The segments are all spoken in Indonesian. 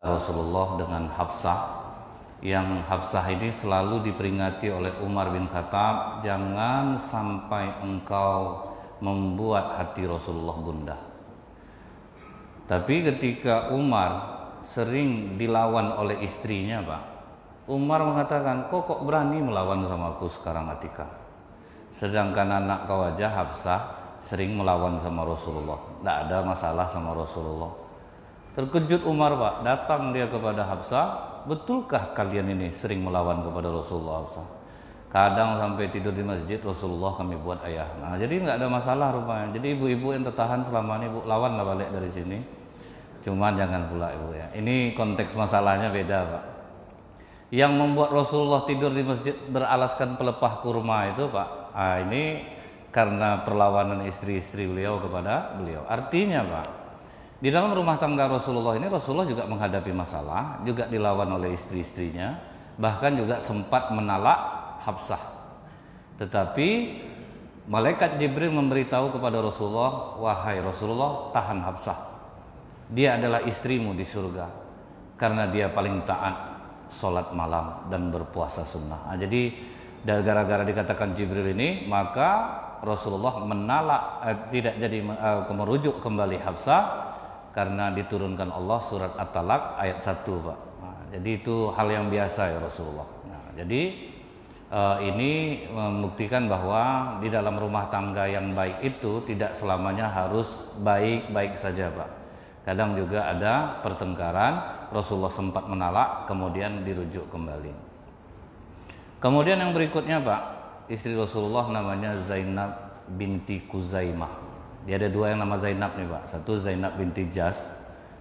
Rasulullah dengan Hafsah, yang Hafsah ini selalu diperingati oleh Umar bin Khattab, jangan sampai engkau membuat hati Rasulullah gundah. Tapi ketika Umar sering dilawan oleh istrinya, Pak, Umar mengatakan, kok berani melawan sama aku sekarang Atika? Sedangkan anak kau aja Hafsah sering melawan sama Rasulullah, tidak ada masalah sama Rasulullah. Terkejut Umar, Pak, datang dia kepada Hafsah, betulkah kalian ini sering melawan kepada Rasulullah? Hafsah, kadang sampai tidur di masjid Rasulullah kami buat ayah. Nah, jadi nggak ada masalah rupanya. Jadi ibu-ibu yang tertahan selama ini, Bu, lawanlah balik dari sini. Cuman jangan pula ibu ya. Ini konteks masalahnya beda, Pak. Yang membuat Rasulullah tidur di masjid beralaskan pelepah kurma itu, Pak, ini karena perlawanan istri-istri beliau kepada beliau. Artinya, Pak, di dalam rumah tangga Rasulullah ini, Rasulullah juga menghadapi masalah, juga dilawan oleh istri-istrinya, bahkan juga sempat menalak Hafsah. Tetapi malaikat Jibril memberitahu kepada Rasulullah, wahai Rasulullah, tahan Hafsah. Dia adalah istrimu di surga karena dia paling taat sholat malam dan berpuasa sunnah. Nah, jadi gara-gara dikatakan Jibril ini, maka Rasulullah menalak, tidak jadi merujuk kembali Hafsah karena diturunkan Allah surat At-Talaq ayat 1, Pak. Nah, jadi itu hal yang biasa ya Rasulullah. Nah, jadi ini membuktikan bahwa di dalam rumah tangga yang baik itu tidak selamanya harus baik-baik saja, Pak. Kadang juga ada pertengkaran, Rasulullah sempat menalak, kemudian dirujuk kembali. Kemudian yang berikutnya, Pak, istri Rasulullah namanya Zainab binti Kuzaimah. Dia ada dua yang nama Zainab nih, Pak. Satu Zainab binti Jas,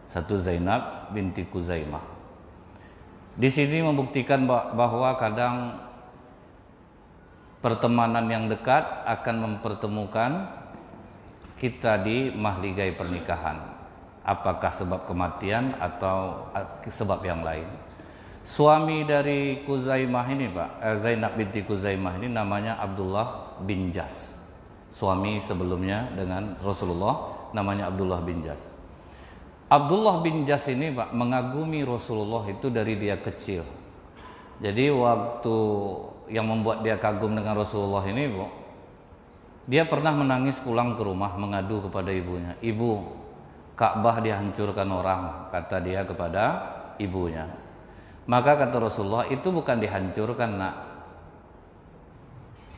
satu Zainab binti Kuzaimah. Di sini membuktikan bahwa kadang pertemanan yang dekat akan mempertemukan kita di mahligai pernikahan. Apakah sebab kematian atau sebab yang lain. Suami dari Kuzaimah ini, Pak, Zainab binti Kuzaimah ini namanya Abdullah bin Jas. Suami sebelumnya dengan Rasulullah namanya Abdullah bin Jas. Abdullah bin Jas ini, Pak, mengagumi Rasulullah itu dari dia kecil. Jadi waktu yang membuat dia kagum dengan Rasulullah ini, Bu, dia pernah menangis pulang ke rumah mengadu kepada ibunya. Ibu, Ka'bah dihancurkan orang, kata dia kepada ibunya. Maka kata Rasulullah, itu bukan dihancurkan, nak.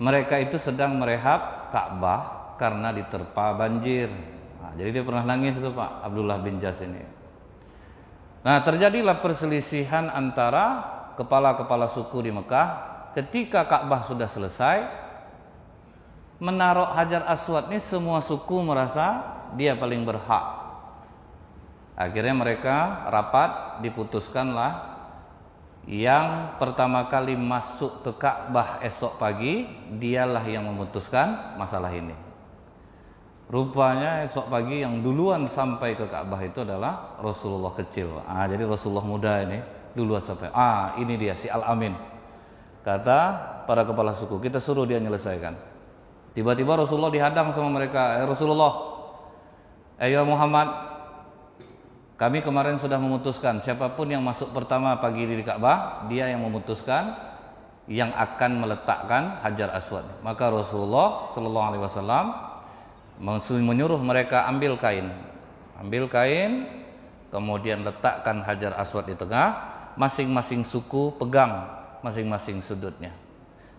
Mereka itu sedang merehab Ka'bah karena diterpa banjir. Nah, jadi dia pernah nangis itu, Pak, Abdullah bin Jas ini. Nah, terjadilah perselisihan antara kepala-kepala suku di Mekah. Ketika Ka'bah sudah selesai, menaruh Hajar Aswad ini semua suku merasa dia paling berhak. Akhirnya mereka rapat, diputuskanlah yang pertama kali masuk ke Ka'bah esok pagi, dialah yang memutuskan masalah ini. Rupanya esok pagi yang duluan sampai ke Ka'bah itu adalah Rasulullah kecil. Jadi Rasulullah muda ini duluan sampai. Ini dia si Al-Amin. Kata para kepala suku, kita suruh dia menyelesaikan. Tiba-tiba Rasulullah dihadang sama mereka. Rasulullah, ayo Muhammad, kami kemarin sudah memutuskan siapapun yang masuk pertama pagi di Ka'bah, dia yang memutuskan yang akan meletakkan Hajar Aswad. Maka Rasulullah Shallallahu Alaihi Wasallam menyuruh mereka ambil kain, kemudian letakkan Hajar Aswad di tengah, masing-masing suku pegang masing-masing sudutnya.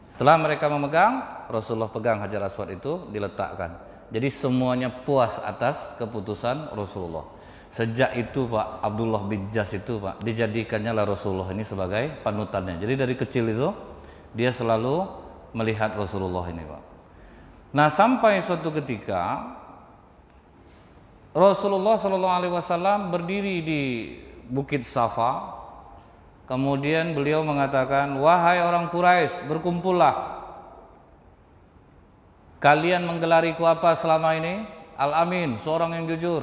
Setelah mereka memegang, Rasulullah pegang Hajar Aswad itu diletakkan. Jadi semuanya puas atas keputusan Rasulullah. Sejak itu, Pak, Abdullah bin Jas itu, Pak, dijadikannya lah Rasulullah ini sebagai panutannya. Jadi dari kecil itu dia selalu melihat Rasulullah ini, Pak. Nah, sampai suatu ketika Rasulullah Shallallahu Alaihi Wasallam berdiri di Bukit Safa, kemudian beliau mengatakan, wahai orang Quraisy, berkumpullah. Kalian menggelariku apa selama ini? Al-Amin, seorang yang jujur.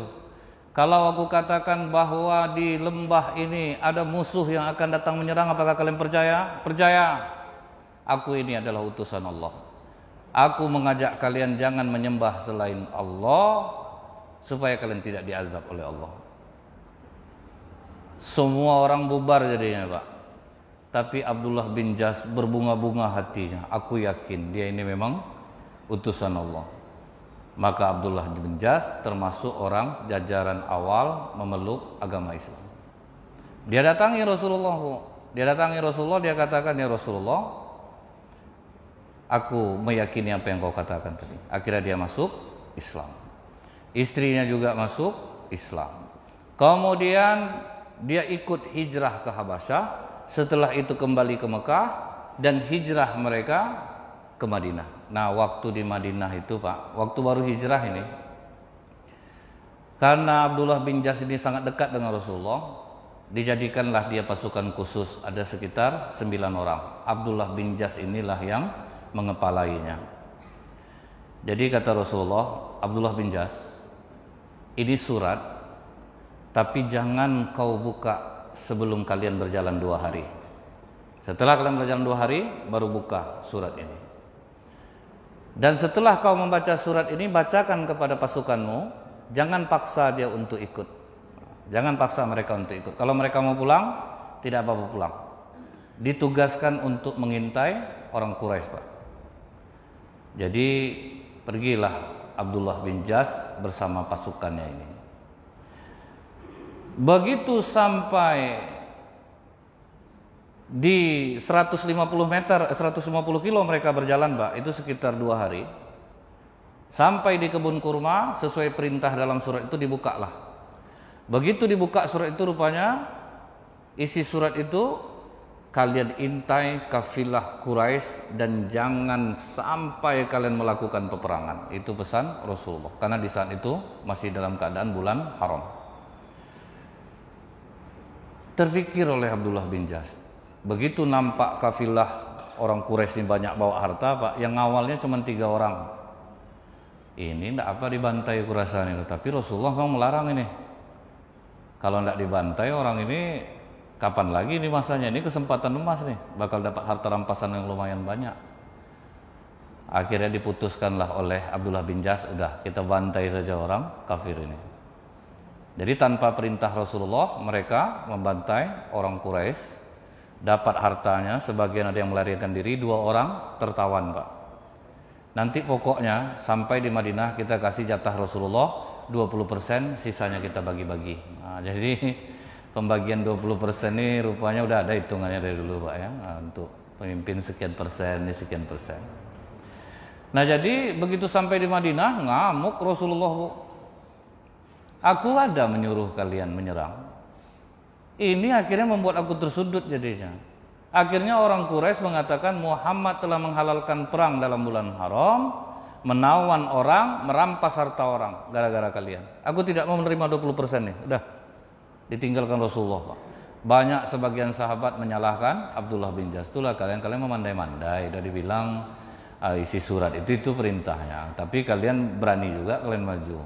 Kalau aku katakan bahwa di lembah ini ada musuh yang akan datang menyerang, apakah kalian percaya? Percaya. Aku ini adalah utusan Allah. Aku mengajak kalian jangan menyembah selain Allah supaya kalian tidak diazab oleh Allah. Semua orang bubar jadinya Pak. Tapi Abdullah bin Jas berbunga-bunga hatinya. Aku yakin dia ini memang utusan Allah. Maka Abdullah bin Jas termasuk orang jajaran awal memeluk agama Islam. Dia datangi Rasulullah, Bu. Dia datangi Rasulullah, dia katakan, ya Rasulullah, aku meyakini apa yang kau katakan tadi. Akhirnya dia masuk Islam. Istrinya juga masuk Islam. Kemudian dia ikut hijrah ke Habasyah. Setelah itu kembali ke Mekah dan hijrah mereka ke Madinah. Nah, waktu di Madinah itu Pak, waktu baru hijrah ini, karena Abdullah bin Jas ini sangat dekat dengan Rasulullah, dijadikanlah dia pasukan khusus, ada sekitar 9 orang. Abdullah bin Jas inilah yang mengepalainya. Jadi kata Rasulullah, Abdullah bin Jas, ini surat, tapi jangan kau buka sebelum kalian berjalan 2 hari. Setelah kalian berjalan 2 hari, baru buka surat ini. Dan setelah kau membaca surat ini, bacakan kepada pasukanmu, jangan paksa dia untuk ikut. Jangan paksa mereka untuk ikut. Kalau mereka mau pulang, tidak apa-apa pulang. Ditugaskan untuk mengintai orang Quraisy, Pak. Jadi pergilah Abdullah bin Jas bersama pasukannya ini. Begitu sampai di 150 kilo mereka berjalan, Pak, itu sekitar 2 hari. Sampai di kebun kurma, sesuai perintah dalam surat itu dibukalah. Begitu dibuka surat itu, rupanya isi surat itu, kalian intai kafilah Quraisy dan jangan sampai kalian melakukan peperangan. Itu pesan Rasulullah. Karena di saat itu masih dalam keadaan bulan haram. Terfikir oleh Abdullah bin Jas, begitu nampak kafilah orang Quraisy ini banyak bawa harta, Pak, yang awalnya cuma 3 orang. Ini tidak apa dibantai kurasaan itu, tapi Rasulullah memang melarang ini. Kalau tidak dibantai orang ini, kapan lagi ini masanya? Ini kesempatan emas nih, bakal dapat harta rampasan yang lumayan banyak. Akhirnya diputuskanlah oleh Abdullah bin Jas, udah kita bantai saja orang kafir ini. Jadi tanpa perintah Rasulullah, mereka membantai orang Quraisy, dapat hartanya, sebagian ada yang melarikan diri, 2 orang tertawan, Pak. Nanti pokoknya sampai di Madinah kita kasih jatah Rasulullah 20%, sisanya kita bagi-bagi. Nah, jadi pembagian 20% ini rupanya udah ada hitungannya dari dulu, Pak, ya. Nah, untuk pemimpin sekian persen, ini sekian persen. Nah, jadi begitu sampai di Madinah, ngamuk Rasulullah, Bu. Aku ada menyuruh kalian menyerang. Ini akhirnya membuat aku tersudut jadinya. Akhirnya orang Quraisy mengatakan Muhammad telah menghalalkan perang dalam bulan haram, menawan orang, merampas harta orang gara-gara kalian. Aku tidak mau menerima 20% nih. Udah ditinggalkan Rasulullah, Pak. Banyak sebagian sahabat menyalahkan Abdullah bin Jas. Itulah kalian memandai-mandai. Udah dibilang isi surat itu perintahnya. Tapi kalian berani juga kalian maju.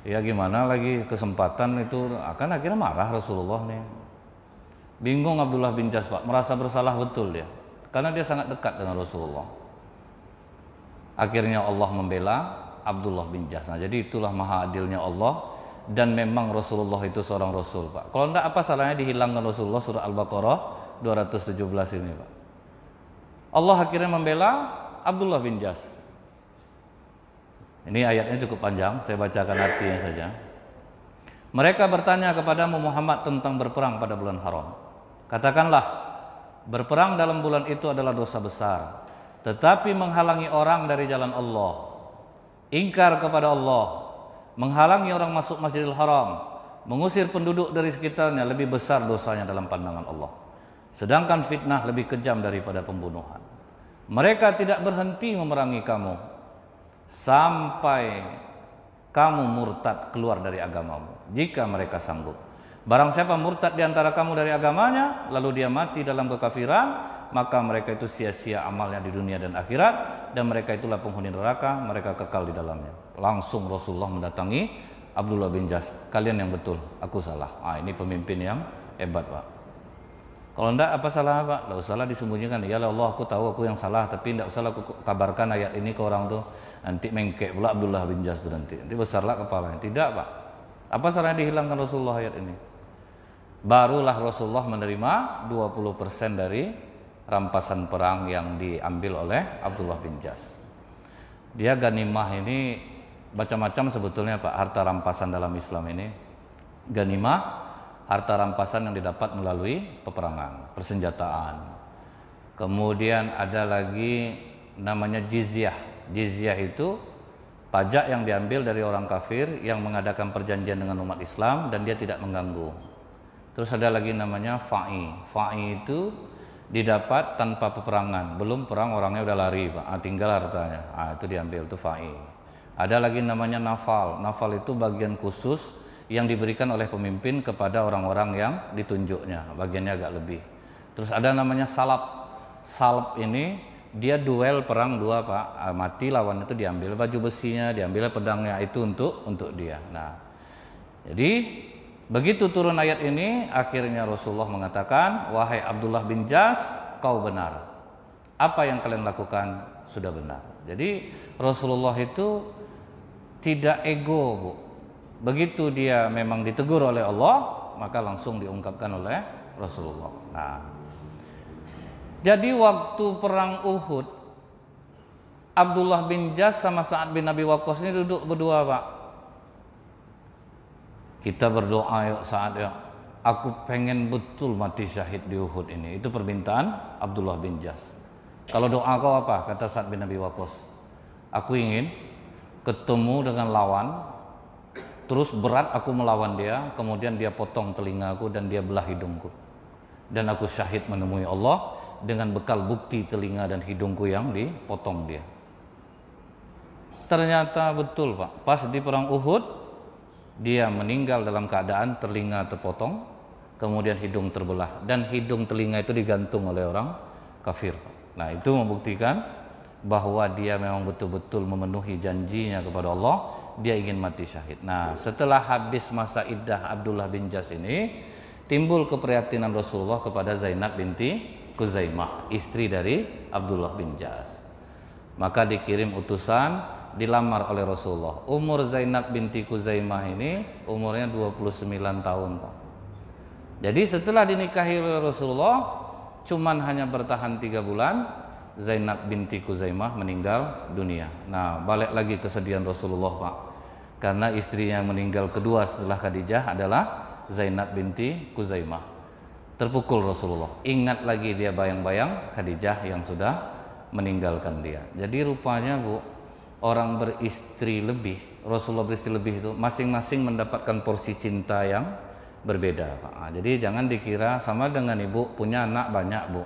Ya gimana lagi kesempatan itu, akan akhirnya marah Rasulullah nih. Bingung Abdullah bin Jas, Pak, merasa bersalah betul dia. Karena dia sangat dekat dengan Rasulullah. Akhirnya Allah membela Abdullah bin Jas. Nah, jadi itulah maha adilnya Allah, dan memang Rasulullah itu seorang Rasul, Pak. Kalau enggak, apa salahnya dihilangkan Rasulullah surah Al-Baqarah 217 ini, Pak. Allah akhirnya membela Abdullah bin Jas. Ini ayatnya cukup panjang, saya bacakan artinya saja. Mereka bertanya kepadamu Muhammad tentang berperang pada bulan haram. Katakanlah, berperang dalam bulan itu adalah dosa besar, tetapi menghalangi orang dari jalan Allah, ingkar kepada Allah, menghalangi orang masuk Masjidil Haram, mengusir penduduk dari sekitarnya lebih besar dosanya dalam pandangan Allah. Sedangkan fitnah lebih kejam daripada pembunuhan. Mereka tidak berhenti memerangi kamu sampai kamu murtad keluar dari agamamu, jika mereka sanggup. Barang siapa murtad di antara kamu dari agamanya, lalu dia mati dalam kekafiran, maka mereka itu sia-sia amalnya di dunia dan akhirat, dan mereka itulah penghuni neraka, mereka kekal di dalamnya. Langsung Rasulullah mendatangi Abdullah bin Jas, kalian yang betul, aku salah. Ini pemimpin yang hebat, Pak. Kalau enggak, apa salah, Pak? Enggak usahlah disembunyikan. Ya Allah, aku tahu aku yang salah, tapi enggak usahlah aku kabarkan ayat ini ke orang tuh. Nanti mengkek pula Abdullah bin Jas itu nanti besarlah kepalanya. Tidak, Pak. Apa salahnya dihilangkan Rasulullah ayat ini? barulah Rasulullah menerima 20% dari rampasan perang yang diambil oleh Abdullah bin Jas. Dia ganimah ini macam-macam sebetulnya Pak, harta rampasan dalam Islam ini. Ganimah, harta rampasan yang didapat melalui peperangan, persenjataan. Kemudian ada lagi namanya jizyah. Jizyah itu pajak yang diambil dari orang kafir yang mengadakan perjanjian dengan umat Islam dan dia tidak mengganggu. Terus ada lagi namanya fa'i. Fa'i itu didapat tanpa peperangan, belum perang orangnya udah lari Pak, tinggal hartanya, itu diambil, itu fa'i. Ada lagi namanya nafal. Nafal itu bagian khusus yang diberikan oleh pemimpin kepada orang-orang yang ditunjuknya, bagiannya agak lebih. Terus ada namanya salab. Salab ini dia duel perang dua Pak, mati lawan itu diambil baju besinya, diambil pedangnya, itu untuk dia. Nah, jadi begitu turun ayat ini, akhirnya Rasulullah mengatakan, wahai Abdullah bin Jas, kau benar. Apa yang kalian lakukan sudah benar. Jadi Rasulullah itu tidak ego, Bu. Begitu dia memang ditegur oleh Allah, maka langsung diungkapkan oleh Rasulullah. Nah, jadi waktu perang Uhud, Abdullah bin Jas sama Sa'ad bin Abi Waqqas ini duduk berdua Pak. Kita berdoa, yuk Sa'ad, yuk. Aku pengen betul mati syahid di Uhud ini. Itu permintaan Abdullah bin Jas. Kalau doa kau apa? Kata Sa'ad bin Abi Waqqas. Aku ingin ketemu dengan lawan, terus berat aku melawan dia, kemudian dia potong telingaku dan dia belah hidungku. Dan aku syahid menemui Allah dengan bekal bukti telinga dan hidungku yang dipotong dia. Ternyata betul Pak, pas di perang Uhud dia meninggal dalam keadaan telinga terpotong, kemudian hidung terbelah, dan hidung telinga itu digantung oleh orang kafir. Nah, itu membuktikan bahwa dia memang betul-betul memenuhi janjinya kepada Allah, dia ingin mati syahid. Nah, setelah habis masa iddah Abdullah bin Jas ini, timbul keprihatinan Rasulullah kepada Zainab binti Kuzaimah, istri dari Abdullah bin Jas. Maka dikirim utusan, dilamar oleh Rasulullah. Umur Zainab binti Kuzaimah ini umurnya 29 tahun Pak. Jadi setelah dinikahi oleh Rasulullah, cuman hanya bertahan 3 bulan, Zainab binti Kuzaimah meninggal dunia. Nah, balik lagi kesedihan Rasulullah Pak, karena istrinya meninggal kedua setelah Khadijah adalah Zainab binti Kuzaimah. Terpukul Rasulullah, ingat lagi dia bayang-bayang Khadijah yang sudah meninggalkan dia. Jadi rupanya Bu, orang beristri lebih, Rasulullah beristri lebih itu masing-masing mendapatkan porsi cinta yang berbeda Pak. Nah, jadi jangan dikira sama dengan ibu punya anak banyak Bu,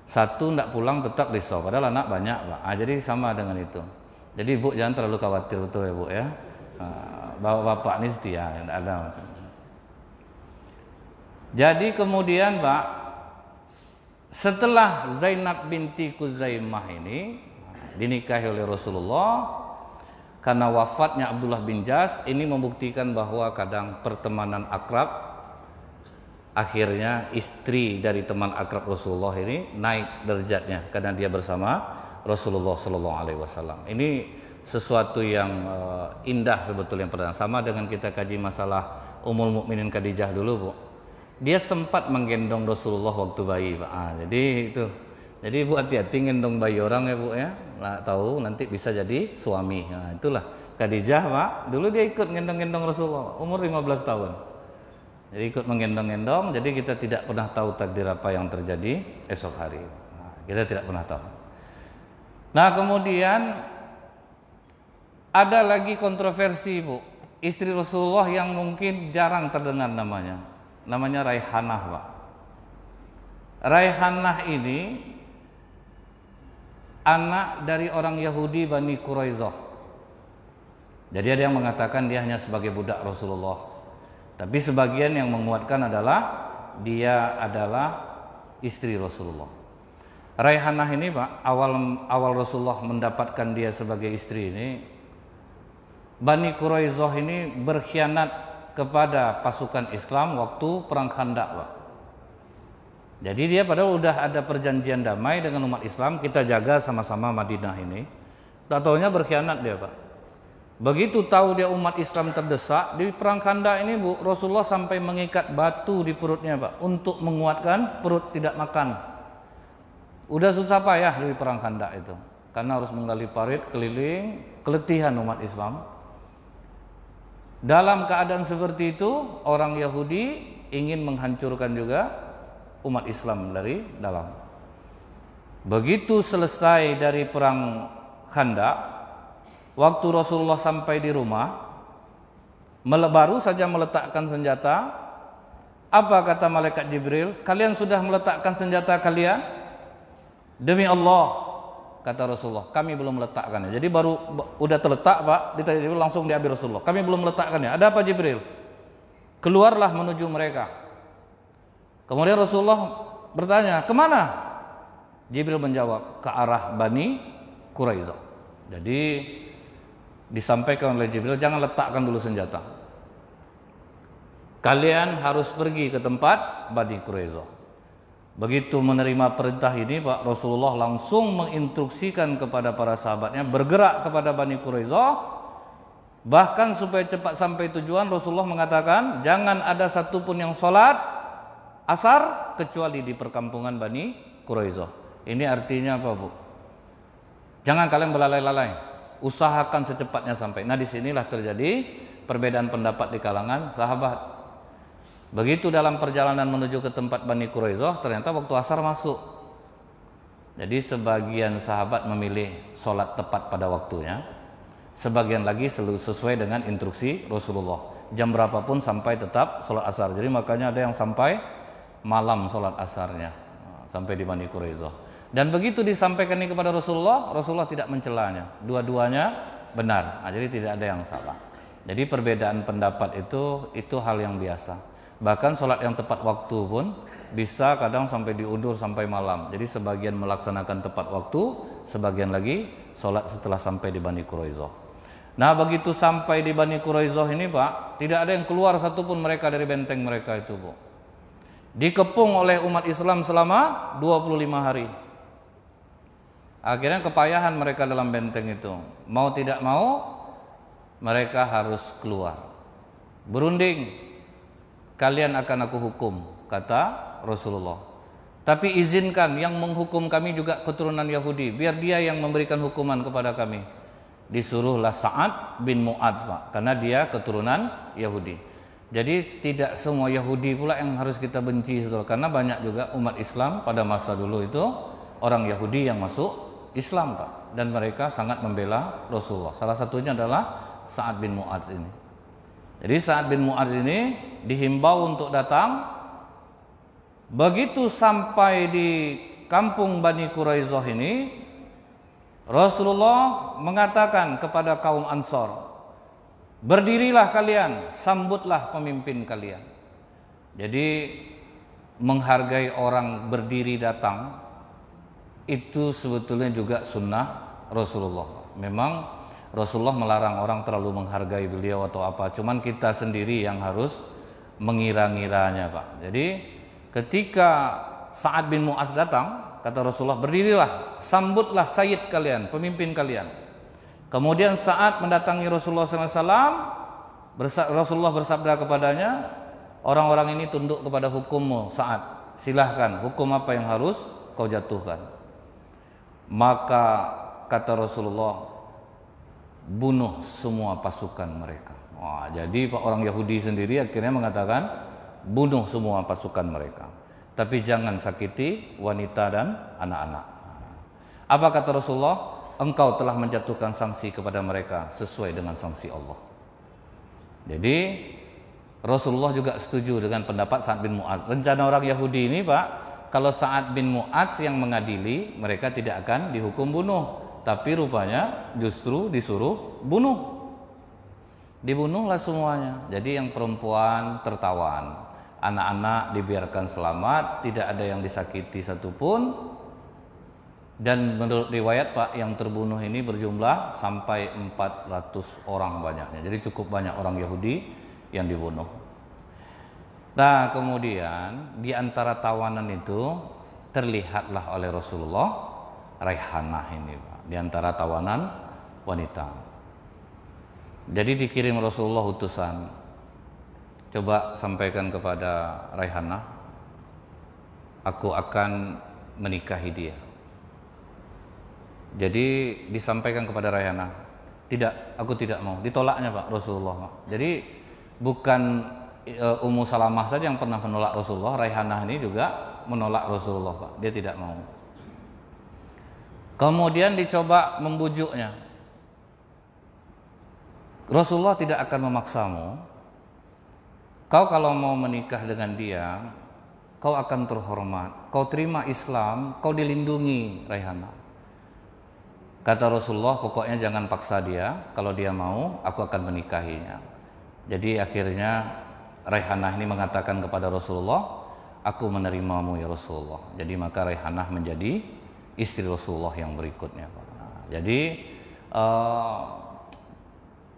satu tidak pulang tetap risau, padahal anak banyak Pak. Nah, jadi sama dengan itu. Jadi ibu jangan terlalu khawatir, betul ya Bu ya. Bapak ini setia, tidak ada. Jadi kemudian Pak, setelah Zainab binti Kuzaimah ini dinikahi oleh Rasulullah, karena wafatnya Abdullah bin Jas, ini membuktikan bahwa kadang pertemanan akrab, akhirnya istri dari teman akrab Rasulullah ini naik derajatnya karena dia bersama Rasulullah SAW. Ini sesuatu yang indah sebetulnya. Pernah sama dengan kita kaji masalah Ummul Mukminin Khadijah dulu Bu. Dia sempat menggendong Rasulullah waktu bayi Pak. Jadi itu. Jadi Bu hati-hati gendong bayi orang ya Bu ya. Nah, tahu nanti bisa jadi suami. Nah, itulah Khadijah Pak. Dulu dia ikut gendong-gendong Rasulullah umur 15 tahun. Jadi ikut menggendong-gendong. Jadi kita tidak pernah tahu takdir apa yang terjadi esok hari. Nah, kita tidak pernah tahu. Nah, kemudian ada lagi kontroversi Bu. Istri Rasulullah yang mungkin jarang terdengar namanya. Namanya Raihanah Pak. Raihanah ini anak dari orang Yahudi Bani Quraisyah. Jadi ada yang mengatakan dia hanya sebagai budak Rasulullah. Tapi sebagian yang menguatkan adalah dia adalah istri Rasulullah. Raihanah ini Pak, awal Rasulullah mendapatkan dia sebagai istri ini, Bani Quraisyah ini berkhianat kepada pasukan Islam waktu perang Khandaq Pak. Jadi dia padahal udah ada perjanjian damai dengan umat Islam, kita jaga sama-sama Madinah ini. Tak taunya berkhianat dia Pak. Begitu tahu dia umat Islam terdesak di perang Khandaq ini, Bu, Rasulullah sampai mengikat batu di perutnya, Pak, untuk menguatkan perut tidak makan. Udah susah payah di perang Khandaq itu, karena harus menggali parit keliling, keletihan umat Islam. Dalam keadaan seperti itu, orang Yahudi ingin menghancurkan juga umat Islam dari dalam. Begitu selesai dari perang Khandaq, waktu Rasulullah sampai di rumah, baru saja meletakkan senjata, apa kata malaikat Jibril? Kalian sudah meletakkan senjata kalian? Demi Allah, kata Rasulullah, kami belum meletakkannya. Jadi baru udah terletak, Pak, ditanya Jibril, langsung diambil Rasulullah. Kami belum meletakkannya. Ada apa Jibril? Keluarlah menuju mereka. Kemudian Rasulullah bertanya, kemana? Jibril menjawab, ke arah Bani Quraidah. Jadi disampaikan oleh Jibril, jangan letakkan dulu senjata. Kalian harus pergi ke tempat Bani Quraidah. Begitu menerima perintah ini, Pak, Rasulullah langsung menginstruksikan kepada para sahabatnya bergerak kepada Bani Quraidah. Bahkan supaya cepat sampai tujuan, Rasulullah mengatakan jangan ada satupun yang sholat asar kecuali di perkampungan Bani Quraidah. Ini artinya apa, Bu? Jangan kalian belalai-lalai, usahakan secepatnya sampai. Nah, disinilah terjadi perbedaan pendapat di kalangan sahabat. Begitu dalam perjalanan menuju ke tempat Bani Quraidah, ternyata waktu asar masuk. Jadi sebagian sahabat memilih sholat tepat pada waktunya, sebagian lagi sesuai dengan instruksi Rasulullah. Jam berapapun sampai tetap sholat asar. Jadi makanya ada yang sampai malam sholat asarnya, sampai di Bani Quraidah. Dan begitu disampaikan ini kepada Rasulullah, Rasulullah tidak mencelanya. Dua-duanya benar. Nah, jadi tidak ada yang salah. Jadi perbedaan pendapat itu hal yang biasa. Bahkan sholat yang tepat waktu pun bisa kadang sampai diundur sampai malam. Jadi sebagian melaksanakan tepat waktu, sebagian lagi sholat setelah sampai di Bani Quraidah. Nah, begitu sampai di Bani Quraidah ini, Pak, tidak ada yang keluar satupun mereka dari benteng mereka itu, Bu. Dikepung oleh umat Islam selama 25 hari. Akhirnya kepayahan mereka dalam benteng itu. Mau tidak mau, mereka harus keluar. Berunding, kalian akan aku hukum, kata Rasulullah. Tapi izinkan yang menghukum kami juga keturunan Yahudi, biar dia yang memberikan hukuman kepada kami. Disuruhlah Sa'ad bin Mu'adz, Pak, karena dia keturunan Yahudi. Jadi tidak semua Yahudi pula yang harus kita benci, saudara, karena banyak juga umat Islam pada masa dulu itu orang Yahudi yang masuk Islam, Pak, dan mereka sangat membela Rasulullah. Salah satunya adalah Sa'ad bin Mu'adz ini. Jadi Sa'ad bin Mu'adz ini dihimbau untuk datang. Begitu sampai di kampung Bani Quraidah ini, Rasulullah mengatakan kepada kaum Ansor, berdirilah kalian, sambutlah pemimpin kalian. Jadi menghargai orang berdiri datang itu sebetulnya juga sunnah Rasulullah. Memang Rasulullah melarang orang terlalu menghargai beliau atau apa, cuman kita sendiri yang harus mengira-ngiranya, Pak. Jadi ketika Sa'ad bin Mu'adz datang, kata Rasulullah, berdirilah, sambutlah sayyid kalian, pemimpin kalian. Kemudian Sa'ad mendatangi Rasulullah SAW, Rasulullah bersabda kepadanya, orang-orang ini tunduk kepada hukummu, Sa'ad, silahkan, hukum apa yang harus kau jatuhkan. Maka kata Rasulullah, bunuh semua pasukan mereka. Wah, jadi orang Yahudi sendiri akhirnya mengatakan bunuh semua pasukan mereka, tapi jangan sakiti wanita dan anak-anak. Apa kata Rasulullah? Engkau telah menjatuhkan sanksi kepada mereka sesuai dengan sanksi Allah. Jadi Rasulullah juga setuju dengan pendapat Sa'ad bin Mu'adz. Rencana orang Yahudi ini, Pak, kalau Sa'ad bin Mu'adz yang mengadili, mereka tidak akan dihukum bunuh, tapi rupanya justru disuruh bunuh. Dibunuhlah semuanya. Jadi yang perempuan tertawan, anak-anak dibiarkan selamat, tidak ada yang disakiti satupun. Dan menurut riwayat, Pak, yang terbunuh ini berjumlah sampai 400 orang banyaknya. Jadi cukup banyak orang Yahudi yang dibunuh. Nah, kemudian di antara tawanan itu terlihatlah oleh Rasulullah Raihanah ini, Pak, di antara tawanan wanita. Jadi dikirim Rasulullah utusan, coba sampaikan kepada Raihanah, aku akan menikahi dia. Jadi disampaikan kepada Raihanah, tidak, aku tidak mau. Ditolaknya Pak Rasulullah Pak. Jadi bukan Ummu Salamah saja yang pernah menolak Rasulullah, Raihanah ini juga menolak Rasulullah Pak. Dia tidak mau. Kemudian dicoba membujuknya, Rasulullah tidak akan memaksamu. Kau kalau mau menikah dengan dia, kau akan terhormat. Kau terima Islam, kau dilindungi, Raihanah. Kata Rasulullah, pokoknya jangan paksa dia. Kalau dia mau, aku akan menikahinya. Jadi akhirnya Raihanah ini mengatakan kepada Rasulullah, aku menerimamu ya Rasulullah. Jadi maka Raihanah menjadi istri Rasulullah yang berikutnya. Nah, jadi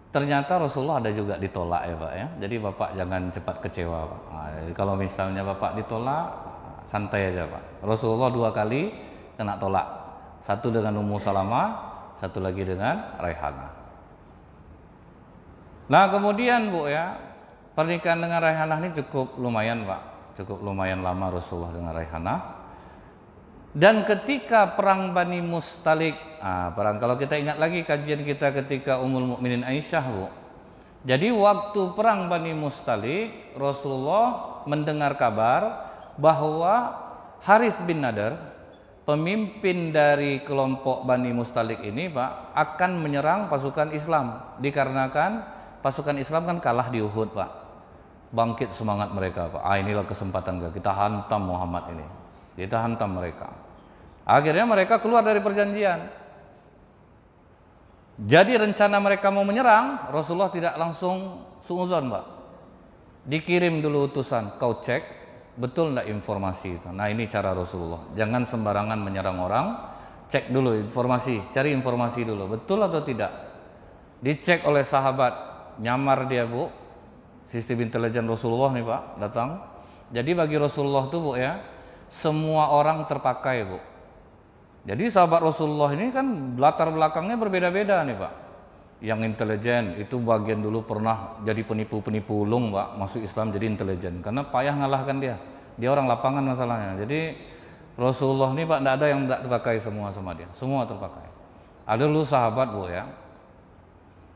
ternyata Rasulullah ada juga ditolak ya Pak ya. Jadi Bapak jangan cepat kecewa Pak. Nah, jadi kalau misalnya Bapak ditolak, santai aja Pak. Rasulullah 2 kali kena tolak. Satu dengan Ummu Salamah, satu lagi dengan Raihanah. Nah kemudian Bu ya, pernikahan dengan Raihanah ini cukup lumayan Pak. Cukup lumayan lama Rasulullah dengan Raihanah. Dan ketika perang Bani Mustalik, kalau kita ingat lagi kajian kita ketika Ummul Mukminin Aisyah Bu. Jadi waktu perang Bani Mustalik, Rasulullah mendengar kabar bahwa Haris bin Nadar, pemimpin dari kelompok Bani Mustalik ini Pak, akan menyerang pasukan Islam. Dikarenakan pasukan Islam kan kalah di Uhud Pak. Bangkit semangat mereka Pak. Inilah kesempatan kita hantam Muhammad ini. Kita hantam mereka. Akhirnya mereka keluar dari perjanjian. Jadi rencana mereka mau menyerang, Rasulullah tidak langsung suudzon Pak. Dikirim dulu utusan, kau cek betul enggak informasi itu. Nah ini cara Rasulullah. Jangan sembarangan menyerang orang, cek dulu informasi, cari informasi dulu, betul atau tidak. Dicek oleh sahabat, nyamar dia Bu. Sistem intelijen Rasulullah nih Pak, datang. Jadi bagi Rasulullah tuh Bu ya, semua orang terpakai Bu. Jadi sahabat Rasulullah ini kan latar belakangnya berbeda-beda nih Pak. Yang intelijen itu bagian dulu pernah jadi penipu-penipu ulung Pak, masuk Islam jadi intelijen karena payah ngalahkan dia. Dia orang lapangan masalahnya. Jadi Rasulullah ini Pak tidak ada yang tidak terpakai semua sama dia, semua terpakai. Ada dulu sahabat Bu ya.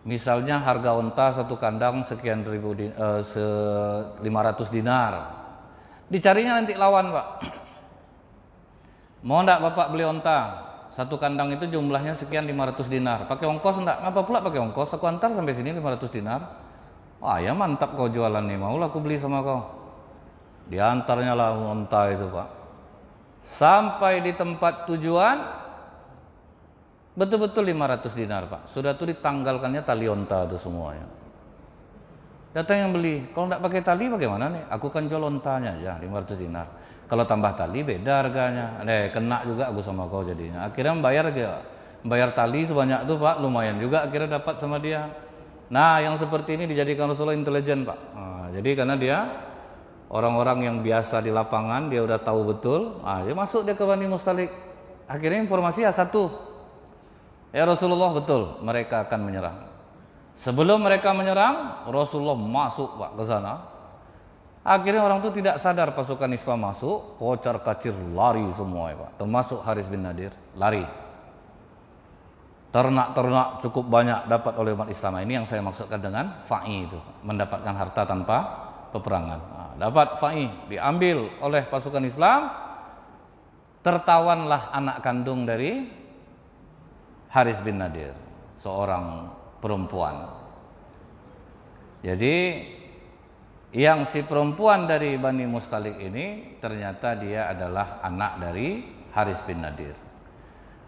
Misalnya harga unta satu kandang sekian ribu 500 dinar. Dicarinya nanti lawan Pak. Mau enggak Bapak beli unta? Satu kandang itu jumlahnya sekian 500 dinar. Pakai ongkos enggak? Ngapa pula pakai ongkos? Aku antar sampai sini 500 dinar. Ya mantap kau jualan nih. Maulah aku beli sama kau. Diantarnya lah unta itu Pak. Sampai di tempat tujuan betul-betul 500 dinar Pak. Sudah tuh ditanggalkannya tali unta itu semuanya. Datang yang beli. Kalau enggak pakai tali bagaimana nih? Aku kan jual untanya aja 500 dinar. Kalau tambah tali beda harganya. Kena juga aku sama kau jadinya. Akhirnya bayar tali sebanyak itu Pak, lumayan juga akhirnya dapat sama dia. Nah, yang seperti ini dijadikan Rasulullah intelijen Pak. Jadi karena dia orang-orang yang biasa di lapangan, dia udah tahu betul. Dia masuk dia ke Bani Mustalik. Akhirnya informasi satu. Ya Rasulullah betul, mereka akan menyerang. Sebelum mereka menyerang, Rasulullah masuk Pak ke sana. Akhirnya orang itu tidak sadar pasukan Islam masuk, kocar kacir lari semua ya Pak. Termasuk Haris bin Nadir, lari. Ternak-ternak cukup banyak dapat oleh umat Islam. Ini yang saya maksudkan dengan fa'i itu, mendapatkan harta tanpa peperangan. Dapat fa'i, diambil oleh pasukan Islam. Tertawanlah anak kandung dari Haris bin Nadir, seorang perempuan. Jadi yang si perempuan dari Bani Mustalik ini ternyata dia adalah anak dari Haris bin Nadir.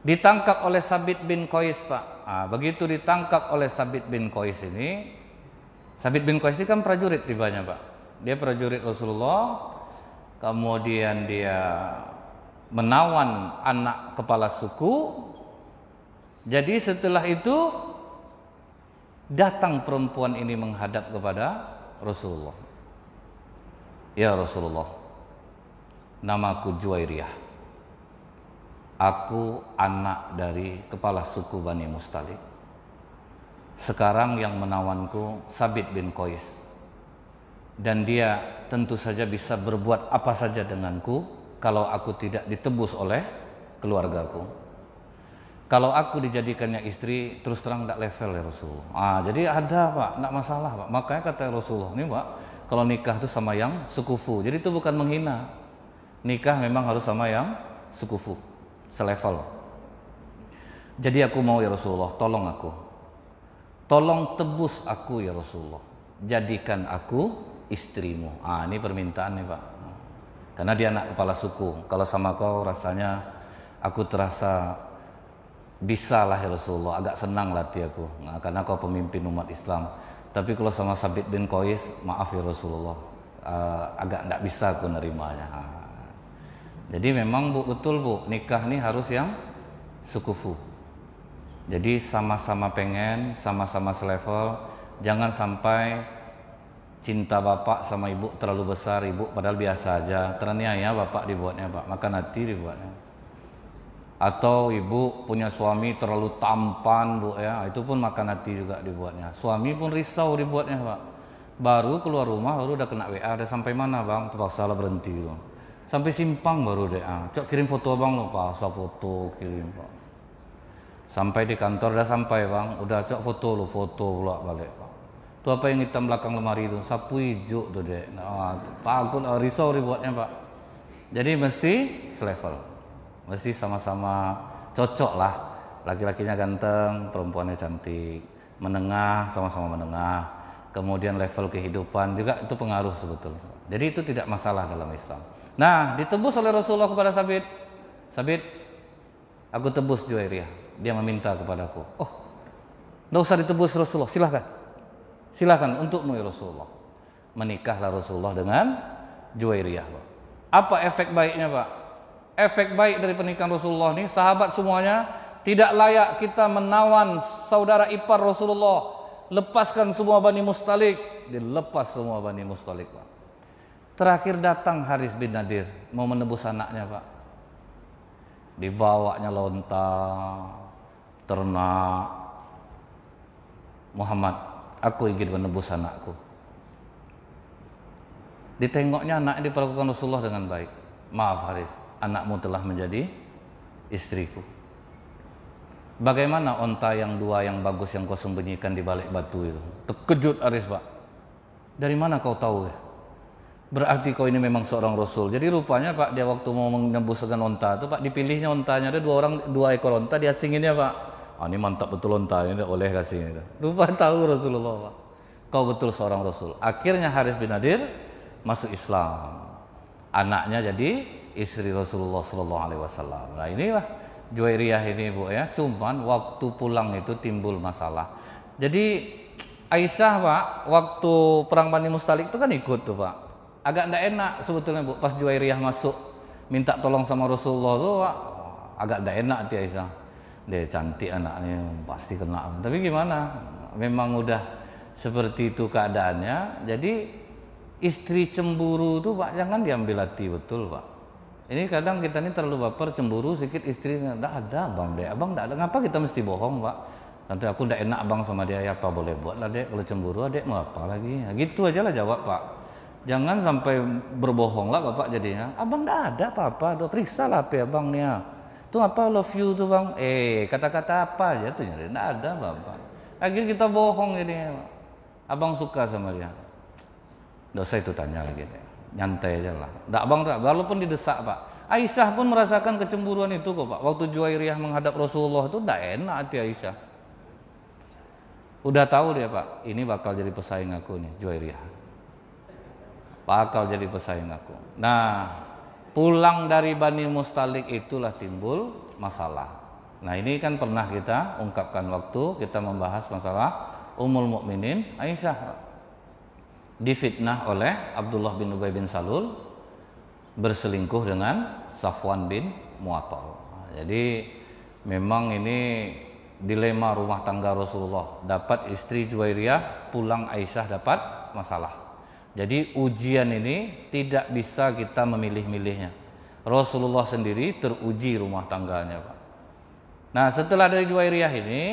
Ditangkap oleh Sabit bin Qais Pak. Begitu ditangkap oleh Sabit bin Qais ini, Sabit bin Qais ini kan prajurit tibanya Pak. Dia prajurit Rasulullah. Kemudian dia menawan anak kepala suku. Jadi setelah itu datang perempuan ini menghadap kepada Rasulullah. Ya Rasulullah, namaku Juwairiyah. Aku anak dari kepala suku Bani Mustalik. Sekarang yang menawanku Sabit bin Qais, dan dia tentu saja bisa berbuat apa saja denganku kalau aku tidak ditebus oleh keluargaku. Kalau aku dijadikannya istri, terus terang tidak level ya Rasulullah. Jadi ada Pak, tidak masalah Pak. Makanya kata Rasulullah ini Pak, kalau nikah itu sama yang sekufu. Jadi itu bukan menghina. Nikah memang harus sama yang sekufu, selevel. Jadi aku mau ya Rasulullah, tolong aku. Tolong tebus aku ya Rasulullah. Jadikan aku istrimu. Ini permintaan nih Pak. Karena dia anak kepala suku. Kalau sama kau rasanya aku terasa bisa lah ya Rasulullah. Agak senang latih aku. Karena kau pemimpin umat Islam. Tapi kalau sama Sabit bin Qais, maaf ya Rasulullah. Agak tidak bisa aku nerimanya. Jadi memang Bu, betul Bu, nikah nih harus yang sekufu. Jadi sama-sama pengen, sama-sama selevel. Jangan sampai cinta bapak sama ibu terlalu besar, ibu padahal biasa aja, teraniaya bapak dibuatnya Pak, makan hati dibuatnya. Atau ibu punya suami terlalu tampan Bu ya, itu pun makan hati juga dibuatnya. Suami pun risau dibuatnya Pak. Baru keluar rumah baru udah kena WA, udah sampai mana Bang? Terpaksa lah berhenti gitu. Sampai Simpang baru deh. Cok kirim foto Bang lo, paksa foto kirim Pak. Sampai di kantor udah sampai Bang, udah cok foto lo, foto pula balik Pak. Itu apa yang hitam belakang lemari itu? Sapu hijau tuh dek. Takut risau dibuatnya Pak. Jadi mesti selevel, mesti sama-sama cocok lah. Laki-lakinya ganteng, perempuannya cantik, menengah, sama-sama menengah. Kemudian level kehidupan juga itu pengaruh sebetulnya. Jadi itu tidak masalah dalam Islam. Nah, ditebus oleh Rasulullah kepada Sabit. Sabit, aku tebus Juwairiyah. Dia meminta kepadaku, tidak usah ditebus Rasulullah, silahkan untukmu ya Rasulullah. Menikahlah Rasulullah dengan Juwairiyah Pak. Apa efek baiknya Pak? Efek baik dari pernikahan Rasulullah ini, sahabat semuanya, tidak layak kita menawan saudara ipar Rasulullah. Lepaskan semua Bani Mustalik. Dilepas semua Bani Mustalik Pak. Terakhir datang Haris bin Nadir mau menebus anaknya Pak. Dibawanya lonta, ternak. Muhammad, aku ingin menebus anakku. Ditengoknya anaknya diperlakukan Rasulullah dengan baik. Maaf Haris, anakmu telah menjadi istriku. Bagaimana onta yang dua yang bagus yang kau sembunyikan di balik batu itu? Terkejut Haris Pak. Dari mana kau tahu ya? Berarti kau ini memang seorang Rasul. Jadi rupanya Pak, dia waktu mau menembus dengan onta itu Pak, dipilihnya ontanya ada dua ekor onta, dia singinnya Pak. Ini mantap betul onta, ini boleh kasih ini. Lupa tahu Rasulullah Pak. Kau betul seorang Rasul. Akhirnya Haris bin Nadir masuk Islam. Anaknya jadi istri Rasulullah SAW. Nah inilah Juwairiyah ini Bu ya. Cuman waktu pulang itu timbul masalah. Jadi Aisyah Pak, waktu perang Bani Mustalik itu kan ikut tuh Pak. Agak tidak enak sebetulnya Bu, pas Juwairiyah masuk minta tolong sama Rasulullah tuh Pak, agak tidak enak hati Aisyah. Dia cantik anaknya, pasti kena. Tapi gimana? Memang udah seperti itu keadaannya. Jadi istri cemburu tuh Pak, jangan diambil hati betul Pak. Ini kadang kita ini terlalu baper, cemburu sedikit istrinya. Tidak ada Abang dek, Abang tidak ada. Ngapa kita mesti bohong Pak? Nanti aku tidak enak Abang sama dia, ya apa boleh buat lah dek. Kalau cemburu adek mau apa lagi? Nah, gitu aja lah jawab Pak. Jangan sampai berbohong lah Bapak jadinya. Abang tidak ada apa-apa, periksa lah HP Abang nih ya. Itu apa love you tuh Bang? Kata-kata apa aja tuh nyari. Tidak ada Bapak. Akhirnya kita bohong jadinya. Abang suka sama dia. Tidak usah itu tanya lagi deh. Nyantai aja lah. Tidak Abang tak, walaupun didesak Pak. Aisyah pun merasakan kecemburuan itu kok Pak. Waktu Juwairiyah menghadap Rasulullah itu tidak enak hati Aisyah. Udah tahu dia Pak, ini bakal jadi pesaing aku nih Juwairiyah. Bakal jadi pesaing aku. Nah, pulang dari Bani Mustalik itulah timbul masalah. Nah, ini kan pernah kita ungkapkan waktu kita membahas masalah Ummul Mukminin Aisyah difitnah oleh Abdullah bin Ubay bin Salul berselingkuh dengan Safwan bin Mu'attal. Jadi memang ini dilema rumah tangga Rasulullah. Dapat istri Juwairiyah, pulang Aisyah dapat masalah. Jadi ujian ini tidak bisa kita memilih-milihnya. Rasulullah sendiri teruji rumah tangganya Pak. Nah setelah dari Juwairiyah ini,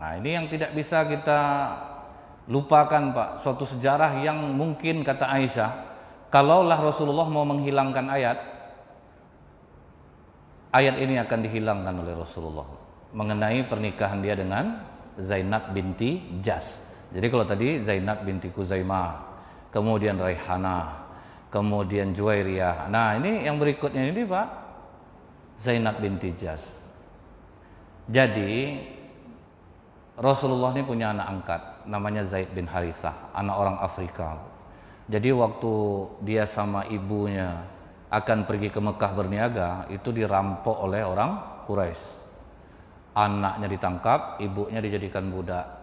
Nah, ini yang tidak bisa kita lupakan, Pak. Suatu sejarah yang mungkin kata Aisyah, kalaulah Rasulullah mau menghilangkan ayat ini akan dihilangkan oleh Rasulullah mengenai pernikahan dia dengan Zainab binti Jas. Jadi kalau tadi Zainab binti Kuzaimah, kemudian Raihanah, kemudian Juwairiyah. Nah, ini yang berikutnya ini, Pak, Zainab binti Jas. Jadi Rasulullah ini punya anak angkat namanya Zaid bin Harithah, anak orang Afrika. Jadi waktu dia sama ibunya akan pergi ke Mekah berniaga, itu dirampok oleh orang Quraisy. Anaknya ditangkap, ibunya dijadikan budak.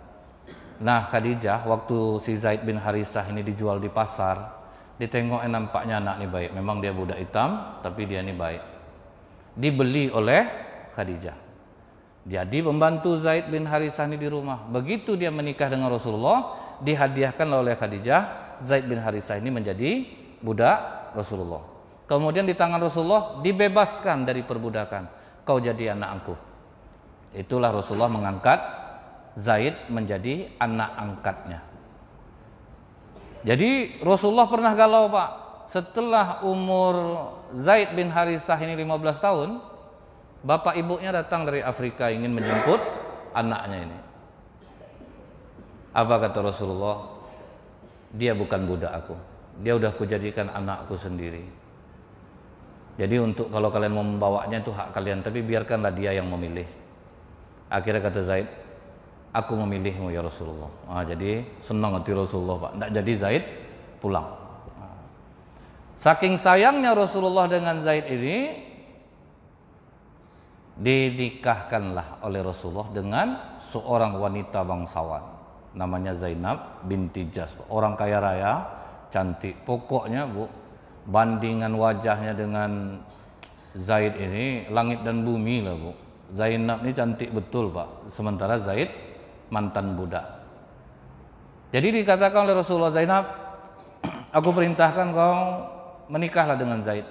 Nah, Khadijah waktu si Zaid bin Harithah ini dijual di pasar, ditengok nampaknya anak ini baik. Memang dia budak hitam, tapi dia ini baik. Dibeli oleh Khadijah. Jadi pembantu Zaid bin Harithah ini di rumah. Begitu dia menikah dengan Rasulullah, dihadiahkan oleh Khadijah, Zaid bin Harithah ini menjadi budak Rasulullah. Kemudian di tangan Rasulullah dibebaskan dari perbudakan. Kau jadi anak aku. Itulah Rasulullah mengangkat Zaid menjadi anak angkatnya. Jadi Rasulullah pernah galau, Pak. Setelah umur Zaid bin Harithah ini 15 tahun, bapak ibunya datang dari Afrika ingin menjemput anaknya ini. Apa kata Rasulullah? Dia bukan budak aku. Dia udah kujadikan anakku sendiri. Jadi untuk kalau kalian mau membawanya itu hak kalian, tapi biarkanlah dia yang memilih. Akhirnya kata Zaid, aku memilihmu ya Rasulullah. Jadi senang hati Rasulullah, Pak. Tidak jadi Zaid pulang. Saking sayangnya Rasulullah dengan Zaid ini, dinikahkanlah oleh Rasulullah dengan seorang wanita bangsawan namanya Zainab binti Jas. Orang kaya raya, cantik. Pokoknya, Bu, bandingan wajahnya dengan Zaid ini langit dan bumi lah, Bu. Zainab ini cantik betul, Pak. Sementara Zaid mantan budak. Jadi dikatakan oleh Rasulullah, Zainab, aku perintahkan kau menikahlah dengan Zaid.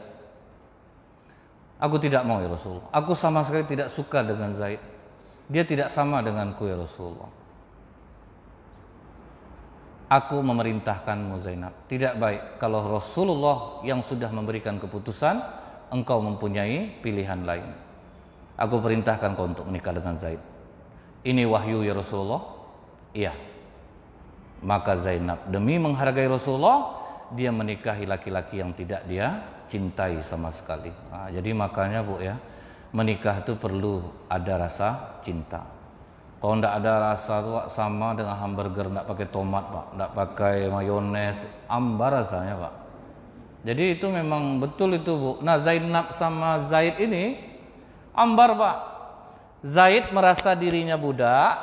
Aku tidak mau ya Rasulullah. Aku sama sekali tidak suka dengan Zaid. Dia tidak sama denganku ya Rasulullah. Aku memerintahkanmu Zainab. Tidak baik kalau Rasulullah yang sudah memberikan keputusan, engkau mempunyai pilihan lain. Aku perintahkan kau untuk menikah dengan Zaid. Ini wahyu ya Rasulullah? Iya. Maka Zainab demi menghargai Rasulullah, dia menikahi laki-laki yang tidak dia cintai sama sekali. Jadi makanya, Bu, ya, menikah itu perlu ada rasa cinta. Kalau tidak ada rasa itu sama dengan hamburger, tidak pakai tomat, Pak, tidak pakai mayones, ambar rasanya, Pak. Jadi itu memang betul itu, Bu. Nah, Zainab sama Zaid ini ambar, Pak. Zaid merasa dirinya budak,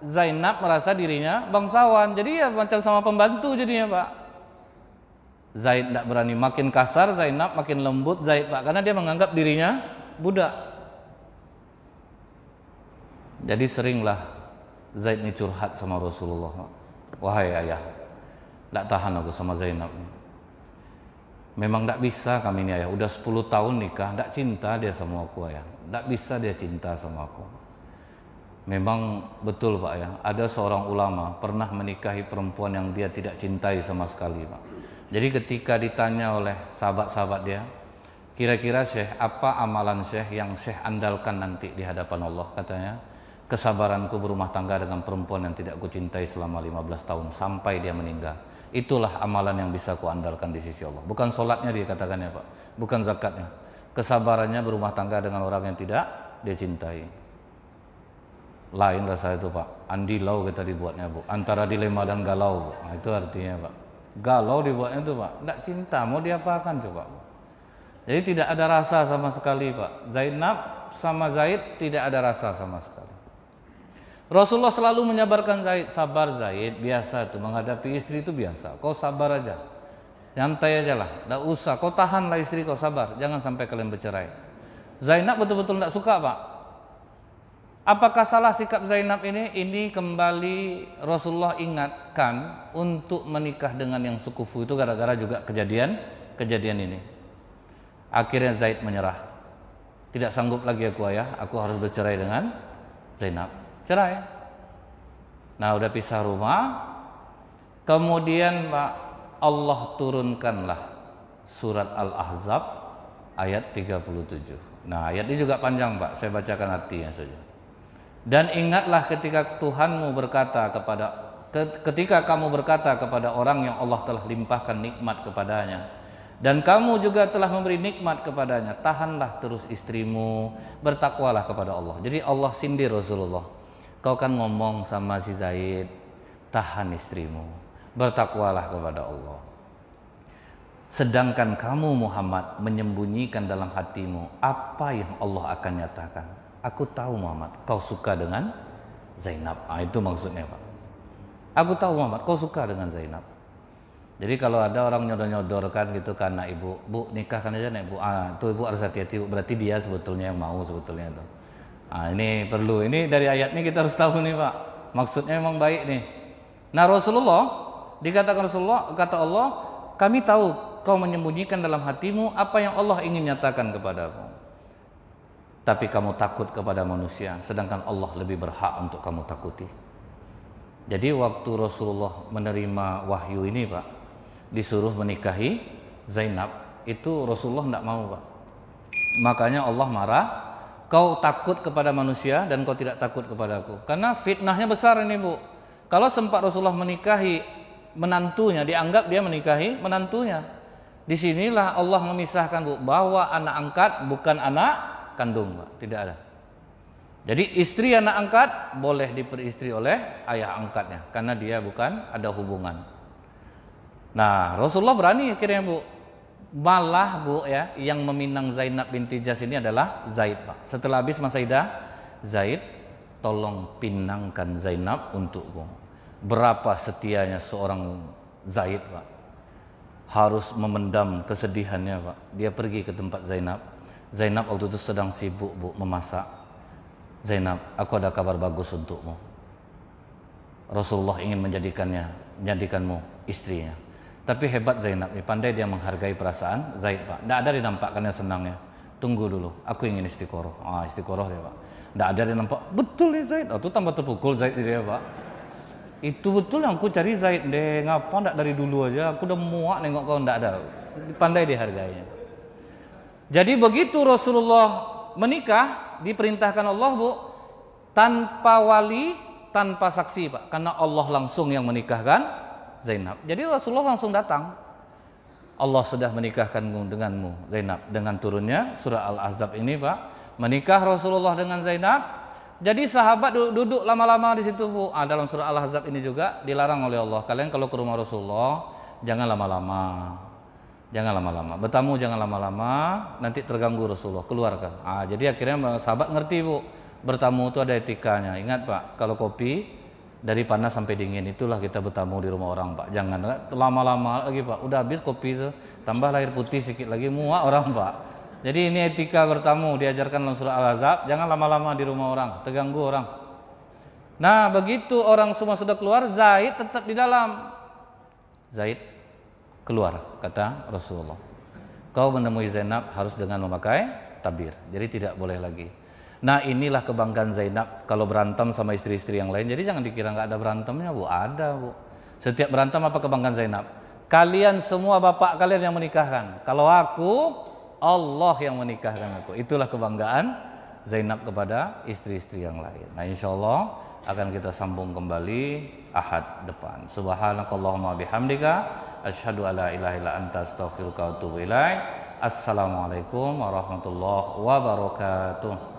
Zainab merasa dirinya bangsawan. Jadi ya macam sama pembantu jadinya, Pak. Zaid tidak berani, makin kasar Zainab, makin lembut Zaid, Pak, karena dia menganggap dirinya budak. Jadi seringlah Zaid ini curhat sama Rasulullah, Pak. Wahai ayah, tidak tahan aku sama Zainab. Memang tidak bisa kami ini ayah, udah 10 tahun nikah, tidak cinta dia sama aku ayah. Tidak bisa dia cinta sama aku. Memang betul, Pak, ya, ada seorang ulama pernah menikahi perempuan yang dia tidak cintai sama sekali, Pak. Jadi ketika ditanya oleh sahabat-sahabat dia, kira-kira Syekh, apa amalan Syekh yang Syekh andalkan nanti di hadapan Allah? Katanya, kesabaranku berumah tangga dengan perempuan yang tidak kucintai selama 15 tahun sampai dia meninggal. Itulah amalan yang bisa kuandalkan di sisi Allah. Bukan sholatnya dia katakannya, Pak, bukan zakatnya. Kesabarannya berumah tangga dengan orang yang tidak dia cintai. Lain rasa itu, Pak. Andilau kita dibuatnya, Bu. Antara dilema dan galau, Bu. Nah, itu artinya, Pak. Galau dibuatnya itu, Pak. Tidak cinta, mau diapakan coba. Jadi tidak ada rasa sama sekali, Pak. Zainab sama Zaid tidak ada rasa sama sekali. Rasulullah selalu menyabarkan Zaid. Sabar Zaid, biasa itu menghadapi istri itu biasa. Kau sabar aja, nyantai aja lah, tidak usah. Kau tahanlah istri kau, sabar. Jangan sampai kalian bercerai. Zainab betul-betul tidak suka, Pak. Apakah salah sikap Zainab ini? Ini kembali Rasulullah ingatkan untuk menikah dengan yang sukufu itu gara-gara juga kejadian ini. Akhirnya Zaid menyerah. Tidak sanggup lagi aku ayah, aku harus bercerai dengan Zainab. Cerai. Nah, udah pisah rumah, kemudian Pak, Allah turunkanlah surat Al-Ahzab ayat 37. Nah, ayat ini juga panjang Pak, saya bacakan artinya saja. Dan ingatlah ketika Tuhanmu berkata ketika kamu berkata kepada orang yang Allah telah limpahkan nikmat kepadanya, dan kamu juga telah memberi nikmat kepadanya, tahanlah terus istrimu, bertakwalah kepada Allah. Jadi Allah sindir Rasulullah, kau kan ngomong sama si Zaid, tahan istrimu, bertakwalah kepada Allah. Sedangkan kamu Muhammad menyembunyikan dalam hatimu apa yang Allah akan nyatakan. Aku tahu Muhammad, kau suka dengan Zainab. Itu maksudnya Pak. Aku tahu Muhammad, kau suka dengan Zainab. Jadi kalau ada orang nyodor-nyodorkan gitu ke anak ibu, bu nikahkan aja nek bu. Itu ibu harus hati-hati, berarti dia sebetulnya yang mau sebetulnya itu. Ini perlu. Ini dari ayat ini kita harus tahu nih Pak. Maksudnya memang baik nih. Nah Rasulullah, dikatakan Rasulullah, kata Allah, kami tahu kau menyembunyikan dalam hatimu apa yang Allah ingin nyatakan kepadamu. Tapi kamu takut kepada manusia, sedangkan Allah lebih berhak untuk kamu takuti. Jadi waktu Rasulullah menerima wahyu ini Pak, disuruh menikahi Zainab, itu Rasulullah tidak mau Pak. Makanya Allah marah, kau takut kepada manusia dan kau tidak takut kepadaku. Karena fitnahnya besar ini Bu. Kalau sempat Rasulullah menikahi menantunya, dianggap dia menikahi menantunya. Disinilah Allah memisahkan Bu, bahwa anak angkat bukan anak kandung Pak. Tidak ada. Jadi istri anak angkat boleh diperistri oleh ayah angkatnya, karena dia bukan ada hubungan. Nah Rasulullah berani akhirnya Bu. Malah Bu ya, yang meminang Zainab binti Jahsy ini adalah Zaid Pak. Setelah habis masa iddah, Zaid, tolong pinangkan Zainab untukku. Berapa setianya seorang Zaid Pak, harus memendam kesedihannya Pak. Dia pergi ke tempat Zainab. Zainab waktu itu sedang sibuk Bu memasak. Zainab, aku ada kabar bagus untukmu. Rasulullah ingin menjadikanmu istrinya. Tapi hebat Zainab, pandai dia menghargai perasaan Zaid Pak. Tidak ada dinampakkannya senangnya. Tunggu dulu, aku ingin istiqoroh. Istiqoroh dia Pak. Tidak ada dinampak, betul nih Zaid. Itu tambah terpukul Zaid dia Pak. Itu betul yang aku cari Zaid. Ngapa tidak dari dulu aja? Aku udah muak nengok kau, tidak ada. Pandai dihargainya. Jadi begitu Rasulullah menikah, diperintahkan Allah Bu, tanpa wali, tanpa saksi Pak, karena Allah langsung yang menikahkan Zainab. Jadi Rasulullah langsung datang. Allah sudah menikahkanmu denganmu Zainab, dengan turunnya surah Al-Ahzab ini Pak, menikah Rasulullah dengan Zainab. Jadi sahabat duduk lama-lama di situ Bu. Dalam surah Al-Ahzab ini juga dilarang oleh Allah, kalian kalau ke rumah Rasulullah jangan lama-lama. Jangan lama-lama, bertamu jangan lama-lama, nanti terganggu Rasulullah, keluarkan. Jadi akhirnya sahabat ngerti Bu, bertamu itu ada etikanya. Ingat Pak, kalau kopi dari panas sampai dingin, itulah kita bertamu di rumah orang Pak. Jangan lama-lama lagi Pak, udah habis kopi itu, tambah air putih sedikit lagi, muak orang Pak. Jadi ini etika bertamu, diajarkan dalam surah Al-Ahzab, jangan lama-lama di rumah orang, terganggu orang. Nah begitu orang semua sudah keluar, Zaid tetap di dalam. Zaid keluar, kata Rasulullah, kau menemui Zainab harus dengan memakai tabir, jadi tidak boleh lagi. Nah inilah kebanggaan Zainab kalau berantem sama istri-istri yang lain. Jadi jangan dikira nggak ada berantemnya Bu, ada Bu. Setiap berantem apa kebanggaan Zainab? Kalian semua bapak kalian yang menikahkan, kalau aku, Allah yang menikahkan aku. Itulah kebanggaan Zainab kepada istri-istri yang lain. Nah insya Allah akan kita sambung kembali Ahad depan. Subhanakallahumma bihamdika asyhadu alla ilaha illa anta astaghfiruka wa atubu ilaik. Assalamualaikum warahmatullahi wabarakatuh.